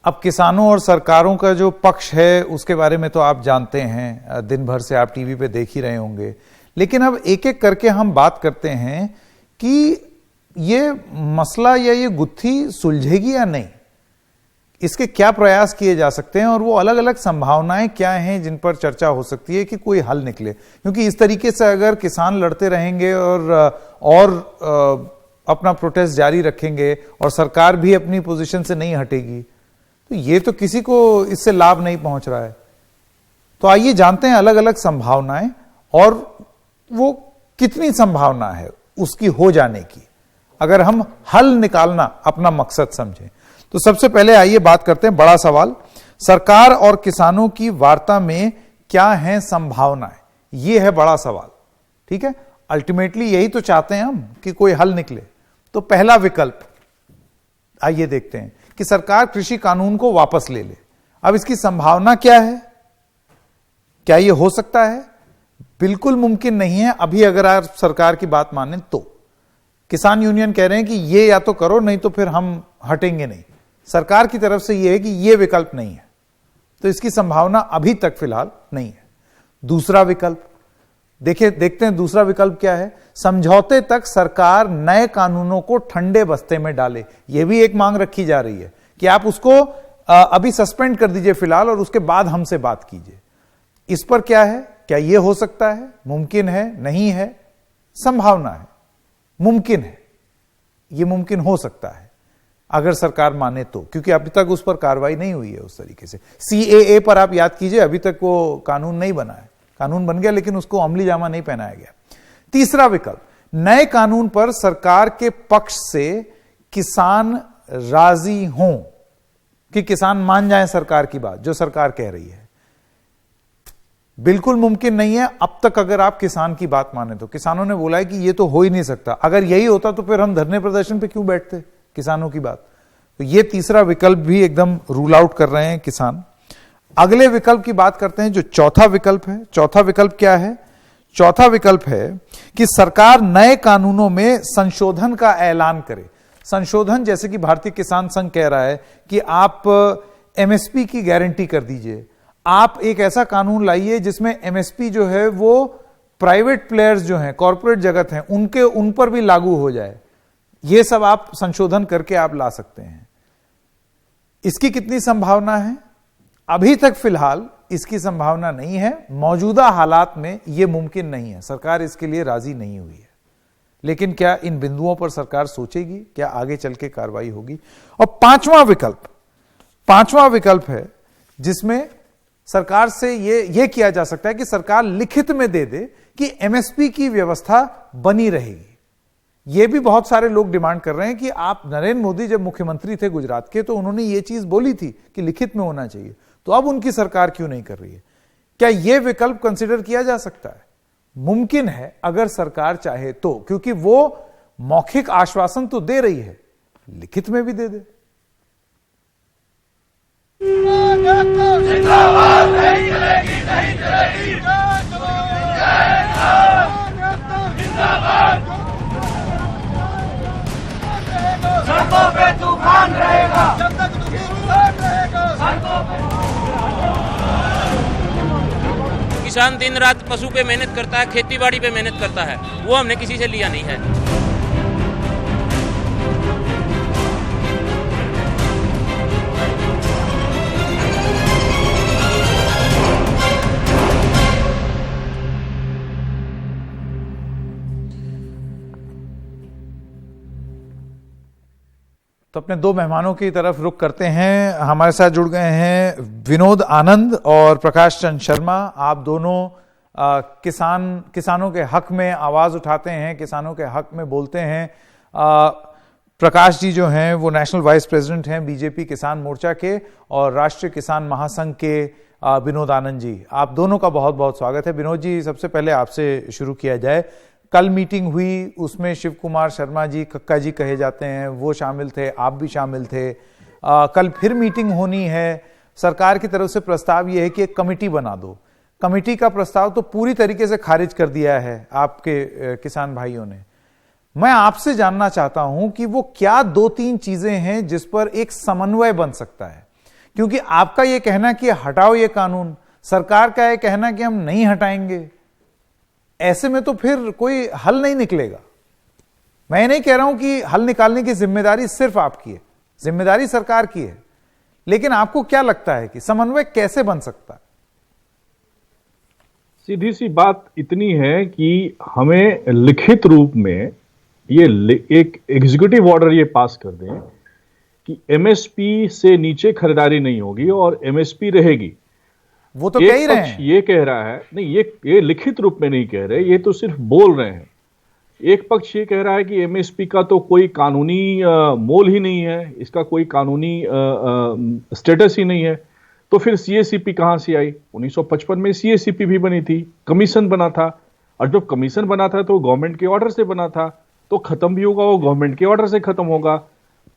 अब किसानों और सरकारों का जो पक्ष है उसके बारे में तो आप जानते हैं, दिन भर से आप टीवी पे देख ही रहे होंगे। लेकिन अब एक एक करके हम बात करते हैं कि ये मसला या ये गुत्थी सुलझेगी या नहीं, इसके क्या प्रयास किए जा सकते हैं और वो अलग अलग संभावनाएं क्या हैं जिन पर चर्चा हो सकती है कि कोई हल निकले। क्योंकि इस तरीके से अगर किसान लड़ते रहेंगे और अपना प्रोटेस्ट जारी रखेंगे और सरकार भी अपनी पोजीशन से नहीं हटेगी, तो ये तो किसी को इससे लाभ नहीं पहुंच रहा है। तो आइए जानते हैं अलग अलग संभावनाएं और वो कितनी संभावना है उसकी हो जाने की, अगर हम हल निकालना अपना मकसद समझें। तो सबसे पहले आइए बात करते हैं बड़ा सवाल, सरकार और किसानों की वार्ता में क्या है संभावनाएं। यह है बड़ा सवाल, ठीक है। अल्टीमेटली यही तो चाहते हैं हम कि कोई हल निकले। तो पहला विकल्प आइए देखते हैं कि सरकार कृषि कानून को वापस ले ले। अब इसकी संभावना क्या है, क्या यह हो सकता है? बिल्कुल मुमकिन नहीं है अभी, अगर आप सरकार की बात माने तो। किसान यूनियन कह रहे हैं कि ये या तो करो, नहीं तो फिर हम हटेंगे नहीं। सरकार की तरफ से यह है कि यह विकल्प नहीं है, तो इसकी संभावना अभी तक फिलहाल नहीं है। दूसरा विकल्प देखते हैं दूसरा विकल्प क्या है। समझौते तक सरकार नए कानूनों को ठंडे बस्ते में डाले। यह भी एक मांग रखी जा रही है कि आप उसको अभी सस्पेंड कर दीजिए फिलहाल और उसके बाद हमसे बात कीजिए। इस पर क्या है, क्या यह हो सकता है? मुमकिन है, नहीं है, संभावना है, मुमकिन है, यह मुमकिन हो सकता है अगर सरकार माने तो, क्योंकि अभी तक उस पर कार्रवाई नहीं हुई है उस तरीके से। सीएए पर आप याद कीजिए, अभी तक वो कानून नहीं बना है। कानून बन गया लेकिन उसको अमली जामा नहीं पहनाया गया। तीसरा विकल्प, नए कानून पर सरकार के पक्ष से किसान राजी हों, कि किसान मान जाएं सरकार की बात, जो सरकार कह रही है। बिल्कुल मुमकिन नहीं है अब तक। अगर आप किसान की बात माने तो किसानों ने बोला है कि यह तो हो ही नहीं सकता। अगर यही होता तो फिर हम धरने प्रदर्शन पे क्यों बैठते, किसानों की बात। तो यह तीसरा विकल्प भी एकदम रूल आउट कर रहे हैं किसान। अगले विकल्प की बात करते हैं, जो चौथा विकल्प है। चौथा विकल्प क्या है? चौथा विकल्प है कि सरकार नए कानूनों में संशोधन का ऐलान करे। संशोधन जैसे कि भारतीय किसान संघ कह रहा है कि आप एमएसपी की गारंटी कर दीजिए, आप एक ऐसा कानून लाइए जिसमें एमएसपी जो है वो प्राइवेट प्लेयर्स जो हैं, कॉर्पोरेट जगत हैं, उन पर भी लागू हो जाए। यह सब आप संशोधन करके आप ला सकते हैं। इसकी कितनी संभावना है? अभी तक फिलहाल इसकी संभावना नहीं है। मौजूदा हालात में यह मुमकिन नहीं है, सरकार इसके लिए राजी नहीं हुई है। लेकिन क्या इन बिंदुओं पर सरकार सोचेगी, क्या आगे चल के कार्रवाई होगी? और पांचवा विकल्प है जिसमें सरकार से यह किया जा सकता है कि सरकार लिखित में दे दे कि एमएसपी की व्यवस्था बनी रहेगी। यह भी बहुत सारे लोग डिमांड कर रहे हैं कि आप, नरेंद्र मोदी जब मुख्यमंत्री थे गुजरात के, तो उन्होंने यह चीज बोली थी कि लिखित में होना चाहिए। तो अब उनकी सरकार क्यों नहीं कर रही है? क्या यह विकल्प कंसीडर किया जा सकता है? मुमकिन है अगर सरकार चाहे तो, क्योंकि वो मौखिक आश्वासन तो दे रही है, लिखित में भी दे दे। सड़कों पे तूफान रहेगा जब तक तूफान रहेगा सड़कों पे। किसान दिन रात पशु पे मेहनत करता है, खेती बाड़ी पे मेहनत करता है, वो हमने किसी से लिया नहीं है। तो अपने दो मेहमानों की तरफ रुख करते हैं। हमारे साथ जुड़ गए हैं विनोद आनंद और प्रकाश चंद शर्मा। आप दोनों किसानों के हक में आवाज उठाते हैं, किसानों के हक में बोलते हैं। प्रकाश जी जो हैं वो नेशनल वाइस प्रेसिडेंट हैं बीजेपी किसान मोर्चा के, और राष्ट्रीय किसान महासंघ के विनोद आनंद जी। आप दोनों का बहुत बहुत स्वागत है। विनोद जी, सबसे पहले आपसे शुरू किया जाए। कल मीटिंग हुई, उसमें शिव कुमार शर्मा जी, कक्का जी कहे जाते हैं, वो शामिल थे, आप भी शामिल थे। कल फिर मीटिंग होनी है। सरकार की तरफ से प्रस्ताव ये है कि एक कमेटी बना दो। कमेटी का प्रस्ताव तो पूरी तरीके से खारिज कर दिया है आपके किसान भाइयों ने। मैं आपसे जानना चाहता हूं कि वो क्या 2-3 चीजें हैं जिस पर एक समन्वय बन सकता है। क्योंकि आपका यह कहना कि हटाओ ये कानून, सरकार का यह कहना कि हम नहीं हटाएंगे, ऐसे में तो फिर कोई हल नहीं निकलेगा। मैं नहीं कह रहा हूं कि हल निकालने की जिम्मेदारी सिर्फ आपकी है, जिम्मेदारी सरकार की है, लेकिन आपको क्या लगता है कि समन्वय कैसे बन सकता है? सीधी सी बात इतनी है कि हमें लिखित रूप में ये एक एग्जीक्यूटिव ऑर्डर ये पास कर दें कि एमएसपी से नीचे खरीदारी नहीं होगी और एमएसपी रहेगी। वो तो कह ही रहे हैं। ये कह रहा है, नहीं, ये लिखित रूप में नहीं कह रहे, ये तो सिर्फ बोल रहे हैं। एक पक्ष ये कह रहा है कि एमएसपी का तो कोई कानूनी मोल ही नहीं है, इसका कोई कानूनी स्टेटस ही नहीं है। तो फिर सीएसीपी कहां से आई? 1955 में सीएसीपी भी बनी थी, कमीशन बना था, और जब कमीशन बना था तो गवर्नमेंट के ऑर्डर से बना था, तो खत्म भी होगा वो गवर्नमेंट के ऑर्डर से खत्म होगा।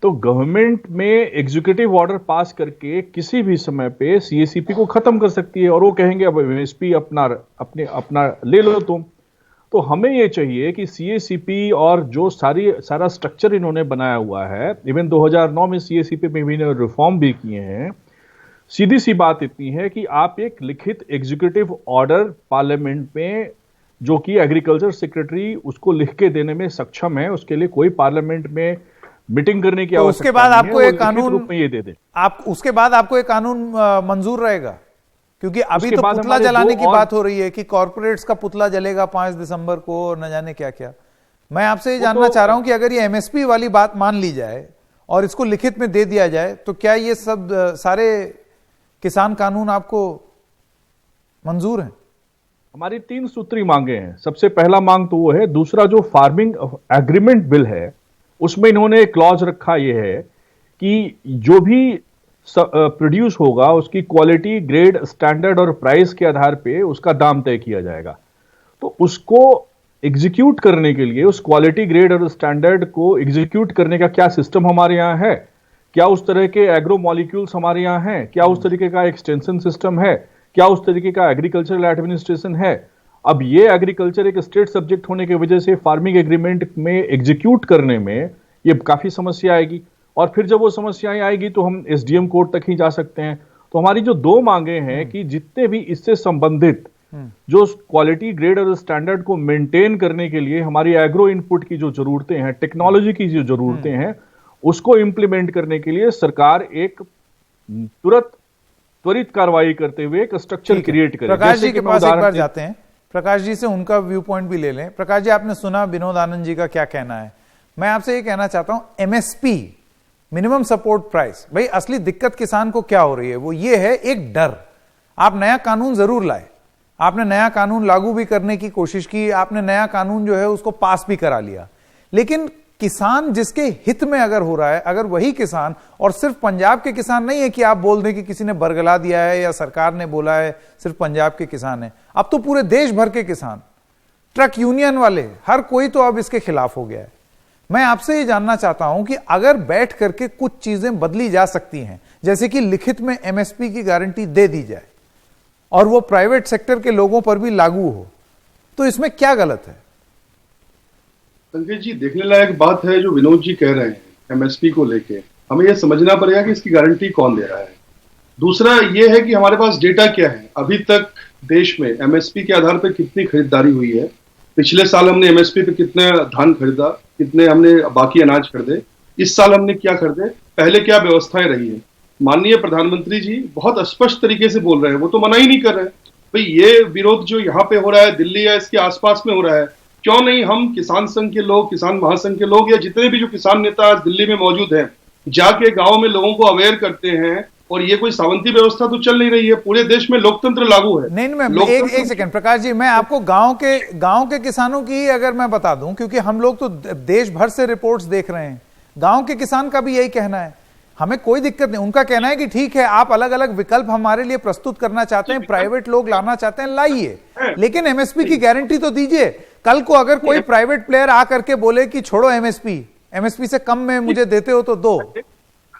तो गवर्नमेंट में एग्जीक्यूटिव ऑर्डर पास करके किसी भी समय पे सीएसीपी को खत्म कर सकती है, और वो कहेंगे अब एमएसपी अपना ले लो तुम। तो हमें ये चाहिए कि सीएसीपी और जो सारा स्ट्रक्चर इन्होंने बनाया हुआ है, इवन 2009 में सीएसीपी में भी इन्होंने रिफॉर्म भी किए हैं। सीधी सी बात इतनी है कि आप एक लिखित एग्जीक्यूटिव ऑर्डर पार्लियामेंट में, जो कि एग्रीकल्चर सेक्रेटरी उसको लिख के देने में सक्षम है, उसके लिए कोई पार्लियामेंट में मीटिंग करने की आवश्यकता उसके बाद आपको एक कानून रूप में ये दे दे। उसके बाद आपको एक कानून मंजूर रहेगा, क्योंकि अभी तो पुतला जलाने की बात हो रही है कि कॉर्पोरेट्स का पुतला जलेगा 5 दिसंबर को और न जाने क्या क्या। मैं आपसे ये जानना चाह रहा हूं कि अगर ये एमएसपी वाली बात मान ली जाए और इसको लिखित में दे दिया जाए, तो क्या ये सब सारे किसान कानून आपको मंजूर हैं? हमारी 3 सूत्री मांगे हैं। सबसे पहला मांग तो वो है। दूसरा, जो फार्मिंग एग्रीमेंट बिल है उसमें इन्होंने एक क्लॉज रखा ये है कि जो भी प्रोड्यूस होगा उसकी क्वालिटी, ग्रेड, स्टैंडर्ड और प्राइस के आधार पे उसका दाम तय किया जाएगा। तो उसको एग्जीक्यूट करने के लिए, उस क्वालिटी, ग्रेड और स्टैंडर्ड को एग्जीक्यूट करने का क्या सिस्टम हमारे यहाँ है? क्या उस तरह के एग्रो मॉलिक्यूल्स हमारे यहाँ हैं? क्या उस तरीके का एक्सटेंशन सिस्टम है? क्या उस तरीके का एग्रीकल्चरल एडमिनिस्ट्रेशन है? अब ये एग्रीकल्चर एक स्टेट सब्जेक्ट होने की वजह से फार्मिंग एग्रीमेंट में एग्जीक्यूट करने में ये काफी समस्या आएगी, और फिर जब वो समस्याएं आएगी तो हम एसडीएम कोर्ट तक ही जा सकते हैं। तो हमारी जो 2 मांगे हैं कि जितने भी इससे संबंधित जो क्वालिटी, ग्रेड और स्टैंडर्ड को मेंटेन करने के लिए हमारी एग्रो इनपुट की जो जरूरतें हैं, टेक्नोलॉजी की जो जरूरतें हैं, उसको इंप्लीमेंट करने के लिए सरकार एक त्वरित कार्रवाई करते हुए एक स्ट्रक्चर क्रिएट करे। प्रकाश जी के पास एक बार जाते हैं, प्रकाश जी से उनका व्यू पॉइंट भी ले लें। प्रकाश जी, आपने सुना विनोद आनंद जी का क्या कहना है। मैं आपसे ये कहना चाहता हूं, एमएसपी, मिनिमम सपोर्ट प्राइस, भाई असली दिक्कत किसान को क्या हो रही है? वो ये है एक डर। आप नया कानून जरूर लाए, आपने नया कानून लागू भी करने की कोशिश की, आपने नया कानून जो है उसको पास भी करा लिया, लेकिन किसान जिसके हित में अगर हो रहा है, अगर वही किसान, और सिर्फ पंजाब के किसान नहीं है कि आप बोल दें कि किसी ने बरगला दिया है या सरकार ने बोला है सिर्फ पंजाब के किसान है, अब तो पूरे देश भर के किसान, ट्रक यूनियन वाले, हर कोई तो अब इसके खिलाफ हो गया है। मैं आपसे ये जानना चाहता हूं कि अगर बैठ करके कुछ चीजें बदली जा सकती हैं, जैसे कि लिखित में एमएसपी की गारंटी दे दी जाए और वो प्राइवेट सेक्टर के लोगों पर भी लागू हो, तो इसमें क्या गलत है? संजय जी, देखने लायक बात है जो विनोद जी कह रहे हैं एमएसपी को लेके। हमें यह समझना पड़ेगा कि इसकी गारंटी कौन दे रहा है। दूसरा यह है कि हमारे पास डेटा क्या है, अभी तक देश में एमएसपी के आधार पर कितनी खरीदारी हुई है। पिछले साल हमने एमएसपी पे कितने धान खरीदा, कितने हमने बाकी अनाज खरीदे, इस साल हमने क्या खरीदे, पहले क्या व्यवस्थाएं रही है। माननीय प्रधानमंत्री जी बहुत स्पष्ट तरीके से बोल रहे हैं, वो तो मना ही नहीं कर रहे हैं। भाई ये विरोध जो यहाँ पे हो रहा है, दिल्ली या इसके आसपास में हो रहा है, क्यों नहीं हम किसान संघ के लोग, किसान महासंघ के लोग, या जितने भी जो किसान नेता आज दिल्ली में मौजूद हैं, जाके गांव में लोगों को अवेयर करते हैं। और ये कोई सावंती व्यवस्था तो चल नहीं रही है, पूरे देश में लोकतंत्र लागू है। नहीं, मैं एक सेकंड प्रकाश जी, मैं आपको गांव के किसानों की अगर मैं बता दूं, क्योंकि हम लोग तो देश भर से रिपोर्ट्स देख रहे हैं, गांव के किसान का भी यही कहना है, हमें कोई दिक्कत नहीं। उनका कहना है कि ठीक है, आप अलग अलग विकल्प हमारे लिए प्रस्तुत करना चाहते हैं, प्राइवेट लोग लाना चाहते हैं, लाइए, लेकिन एमएसपी की गारंटी तो दीजिए। कल को अगर कोई प्राइवेट प्लेयर आकर के बोले कि छोड़ो एमएसपी से कम में मुझे देते हो तो दो।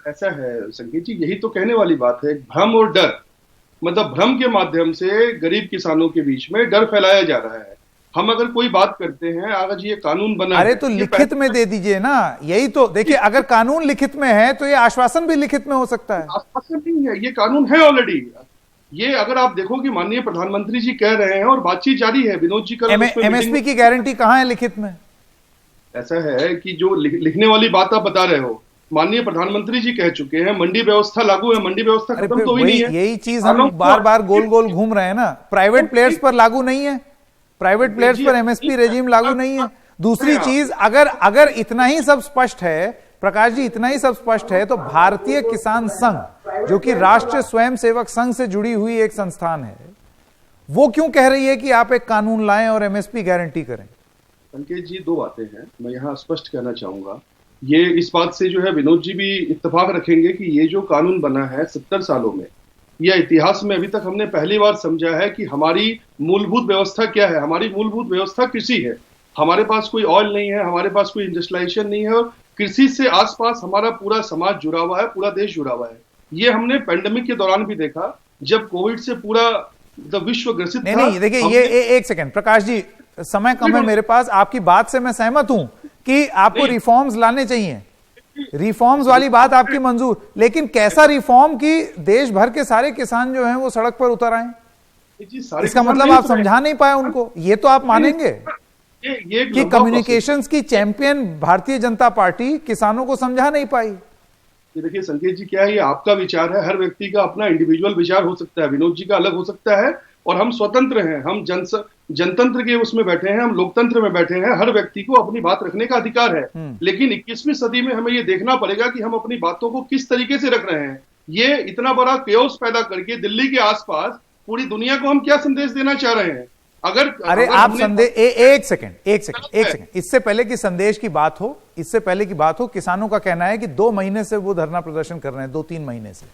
ऐसा है संकेत जी, यही तो कहने वाली बात है, भ्रम और डर। मतलब भ्रम के माध्यम से गरीब किसानों के बीच में डर फैलाया जा रहा है। हम अगर कोई बात करते हैं, अगर ये कानून बना अरे है, तो ये लिखित में दे दीजिए ना, यही तो देखिए, अगर कानून लिखित में है तो ये आश्वासन भी लिखित में हो सकता है। आश्वासन नहीं है, ये कानून है ऑलरेडी। ये अगर आप देखो कि माननीय प्रधानमंत्री जी कह रहे हैं और बातचीत जारी है, विनोद जी का एमएसपी की गारंटी कहां है लिखित में? ऐसा है कि जो लिखने वाली बात आप बता रहे हो, माननीय प्रधानमंत्री जी कह चुके हैं मंडी व्यवस्था लागू है, मंडी व्यवस्था खत्म तो हुई नहीं है। यही चीज हम बार बार गोल गोल घूम रहे हैं ना। प्राइवेट प्लेयर्स पर लागू नहीं है, प्राइवेट प्लेयर्स पर एमएसपी रेजिम लागू नहीं है। दूसरी चीज, अगर इतना ही सब स्पष्ट है प्रकाश जी, इतना ही सब स्पष्ट है, तो भारतीय किसान संघ, जो कि राष्ट्रीय स्वयंसेवक संघ से जुड़ी हुई एक संस्थान है, वो क्यों कह रही है कि आप एक कानून लाएं और एमएसपी गारंटी करें? संकेत जी, दो बातें हैं, मैं यहाँ स्पष्ट कहना चाहूंगा। ये इस बात से जो है विनोद जी भी इत्तेफाक रखेंगे कि ये जो कानून बना है 70 सालों में, यह इतिहास में अभी तक हमने पहली बार समझा है कि हमारी मूलभूत व्यवस्था क्या है। हमारी मूलभूत व्यवस्था कृषि है। हमारे पास कोई ऑयल नहीं है, हमारे पास कोई इंडस्ट्रियलाइजेशन नहीं है, और कृषि से आसपास हमारा पूरा समाज जुड़ा हुआ है, पूरा देश जुड़ा हुआ है। ये हमने पेंडेमिक के दौरान भी देखा, जब कोविड से पूरा विश्व ग्रसित था। नहीं, देखिए, ये एक सेकंड प्रकाश जी, समय कम है मेरे पास। आपकी बात से मैं सहमत हूं कि आपको रिफॉर्म्स लाने चाहिए, रिफॉर्म्स वाली बात आपकी मंजूर, लेकिन कैसा रिफॉर्म कि देश भर के सारे किसान जो हैं वो सड़क पर उतर आए? इसका मतलब आप समझा नहीं पाए उनको, ये तो आप मानेंगे कि कम्युनिकेशंस की चैंपियन भारतीय जनता पार्टी किसानों को समझा नहीं पाई? देखिए संकेत जी, क्या है, ये आपका विचार है, हर व्यक्ति का अपना इंडिविजुअल विचार हो सकता है, विनोद जी का अलग हो सकता है, और हम स्वतंत्र हैं, हम जनतंत्र के उसमें बैठे हैं, हम लोकतंत्र में बैठे हैं, हर व्यक्ति को अपनी बात रखने का अधिकार है। लेकिन 21वीं सदी में हमें ये देखना पड़ेगा कि हम अपनी बातों को किस तरीके से रख रहे हैं। ये इतना बड़ा केओस पैदा करके दिल्ली के आसपास पूरी दुनिया को हम क्या संदेश देना चाह रहे हैं? अरे आप संदेश, एक सेकंड, इससे पहले की संदेश की बात हो, किसानों का कहना है कि 2 महीने से वो धरना प्रदर्शन कर रहे हैं, 2-3 महीने से,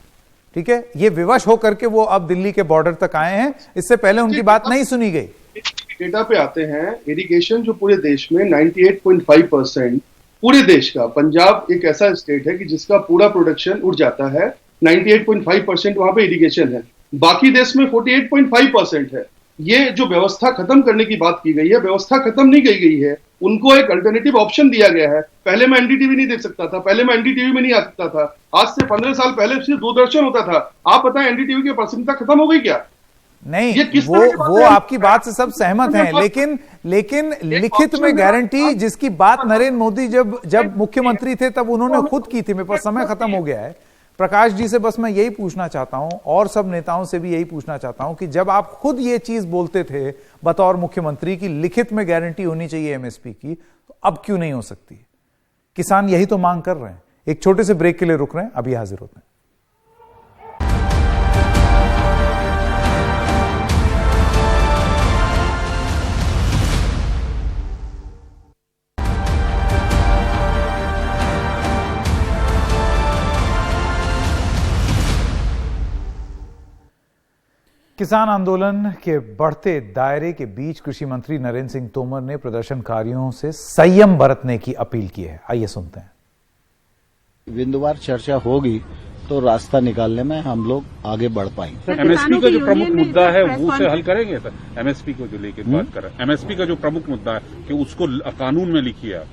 ठीक है? ये विवश होकर के वो अब दिल्ली के बॉर्डर तक आए हैं, इससे पहले उनकी बात नहीं सुनी गई। डेटा पे आते हैं, इरिगेशन जो पूरे देश में 98.5%, पूरे देश का, पंजाब एक ऐसा स्टेट है कि जिसका पूरा प्रोडक्शन उड़ जाता है, 98.5% वहां पे इरिगेशन है, बाकी देश में 48.5% है। ये जो व्यवस्था खत्म करने की बात की गई है, व्यवस्था खत्म नहीं की गई है, उनको एक अल्टरनेटिव ऑप्शन दिया गया है। पहले मैं एनडीटीवी नहीं देख सकता था, पहले मैं एनडीटीवी में नहीं आ सकता था, आज से 15 साल पहले सिर्फ दूरदर्शन होता था। आप बताएं, एनडीटीवी की प्रासंगिकता खत्म हो गई क्या? नहीं, वो आपकी बात से सब सहमत हैं, लेकिन लिखित में गारंटी जिसकी बात नरेंद्र मोदी जब मुख्यमंत्री थे तब उन्होंने खुद की थी। मेरे पास समय खत्म हो गया है। प्रकाश जी से बस मैं यही पूछना चाहता हूं, और सब नेताओं से भी यही पूछना चाहता हूं कि जब आप खुद ये चीज बोलते थे बतौर मुख्यमंत्री की लिखित में गारंटी होनी चाहिए एमएसपी की, तो अब क्यों नहीं हो सकती? किसान यही तो मांग कर रहे हैं। एक छोटे से ब्रेक के लिए रुक रहे हैं, अभी हाजिर होते हैं। किसान आंदोलन के बढ़ते दायरे के बीच कृषि मंत्री नरेंद्र सिंह तोमर ने प्रदर्शनकारियों से संयम बरतने की अपील की है। आइए सुनते हैं। बिंदुवार चर्चा होगी तो रास्ता निकालने में हम लोग आगे बढ़ पाएंगे। एमएसपी का जो प्रमुख मुद्दा है वो से हल करेंगे सर। एमएसपी को जो लेकर बात कर रहे हैं, एमएसपी का जो प्रमुख मुद्दा है कि उसको कानून में लिखिए आप।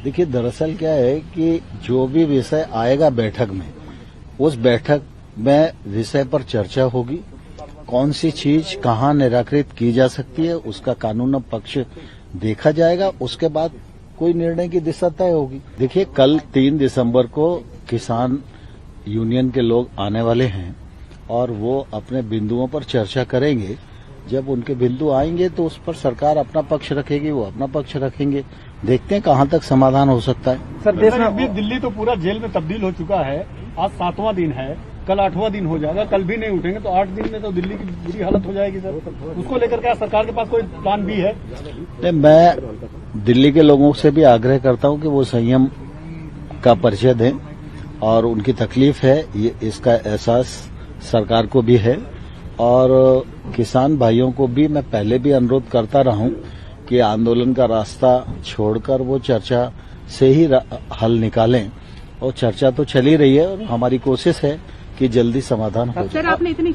देखिए, दरअसल क्या है कि जो भी विषय आएगा बैठक में, उस बैठक में विषय पर चर्चा होगी, कौन सी चीज कहाँ निराकृत की जा सकती है उसका कानून पक्ष देखा जाएगा, उसके बाद कोई निर्णय की दिशा तय होगी। देखिए, कल 3 दिसंबर को किसान यूनियन के लोग आने वाले हैं और वो अपने बिंदुओं पर चर्चा करेंगे। जब उनके बिंदु आएंगे तो उस पर सरकार अपना पक्ष रखेगी, वो अपना पक्ष रखेंगे। देखते हैं कहाँ तक समाधान हो सकता है। सर, देश में अभी दिल्ली तो पूरा जेल में तब्दील हो चुका है। आज 7वां दिन है, कल 8वां दिन हो जाएगा। कल भी नहीं उठेंगे तो 8 दिन में तो दिल्ली की बुरी हालत हो जाएगी सर। उसको लेकर क्या सरकार के पास कोई प्लान भी है? मैं दिल्ली के लोगों से भी आग्रह करता हूं कि वो संयम का परिचय दें, और उनकी तकलीफ है ये, इसका एहसास सरकार को भी है, और किसान भाइयों को भी मैं पहले भी अनुरोध करता रहा हूं कि आंदोलन का रास्ता छोड़कर वो चर्चा से ही हल निकालें। और चर्चा तो चल ही रही है और हमारी कोशिश है कि जल्दी समाधान हो जाए। सर, आपने इतनी